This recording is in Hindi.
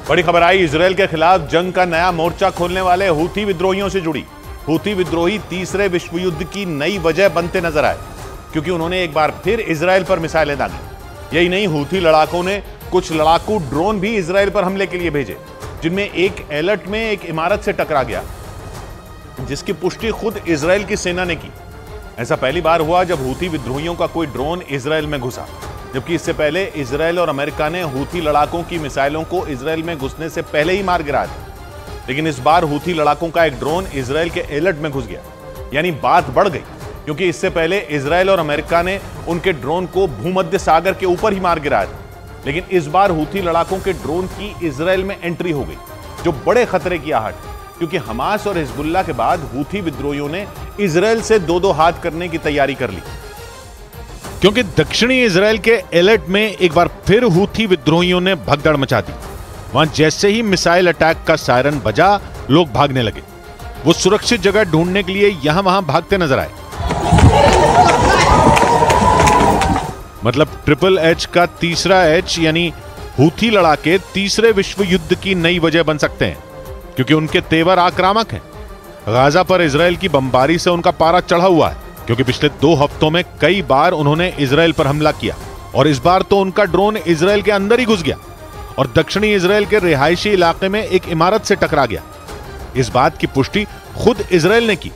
बड़ी खबर आई इजरायल के खिलाफ जंग का नया मोर्चा खोलने वाले हूथी विद्रोहियों से जुड़ी। हूथी विद्रोही तीसरे विश्व युद्ध की नई वजह बनते नजर आए क्योंकि उन्होंने एक बार फिर इजरायल पर मिसाइलें दागी। यही नहीं, हूथी लड़ाकों ने कुछ लड़ाकू ड्रोन भी इजरायल पर हमले के लिए भेजे, जिनमें एक एलर्ट में एक इमारत से टकरा गया, जिसकी पुष्टि खुद इजरायल की सेना ने की। ऐसा पहली बार हुआ जब हूथी विद्रोहियों का कोई ड्रोन इजरायल में घुसा, जबकि इससे पहले इजरायल और अमेरिका ने हूथी लड़ाकों की मिसाइलों को इजरायल में घुसने से पहले ही मार गिराया था। लेकिन इस बार हूथी लड़ाकों का एक ड्रोन इजरायल के एलर्ट में घुस गया, यानी बात बढ़ गई, क्योंकि इससे पहले इजरायल और अमेरिका ने उनके ड्रोन को भूमध्य सागर के ऊपर ही मार गिराया था। लेकिन इस बार हूथी लड़ाकों के ड्रोन की इजरायल में एंट्री हो गई, जो बड़े खतरे की आहट, क्योंकि हमास और हिजबुल्लाह के बाद हूथी विद्रोहियों ने इजरायल से दो हाथ करने की तैयारी कर ली, क्योंकि दक्षिणी इजरायल के एलर्ट में एक बार फिर हूथी विद्रोहियों ने भगदड़ मचा दी। वहां जैसे ही मिसाइल अटैक का सायरन बजा, लोग भागने लगे। वो सुरक्षित जगह ढूंढने के लिए यहां वहां भागते नजर आए। मतलब ट्रिपल एच का तीसरा एच यानी हूथी लड़ाके तीसरे विश्व युद्ध की नई वजह बन सकते हैं, क्योंकि उनके तेवर आक्रामक हैं। गाजा पर इजरायल की बमबारी से उनका पारा चढ़ा हुआ है, क्योंकि पिछले 2 हफ्तों में कई बार उन्होंने इजरायल पर हमला किया, और इस बार तो उनका ड्रोन इजरायल के अंदर ही घुस गया और दक्षिणी इजरायल के रिहायशी इलाके में एक इमारत से टकरा गया। इस बात की पुष्टि खुद इजरायल ने की,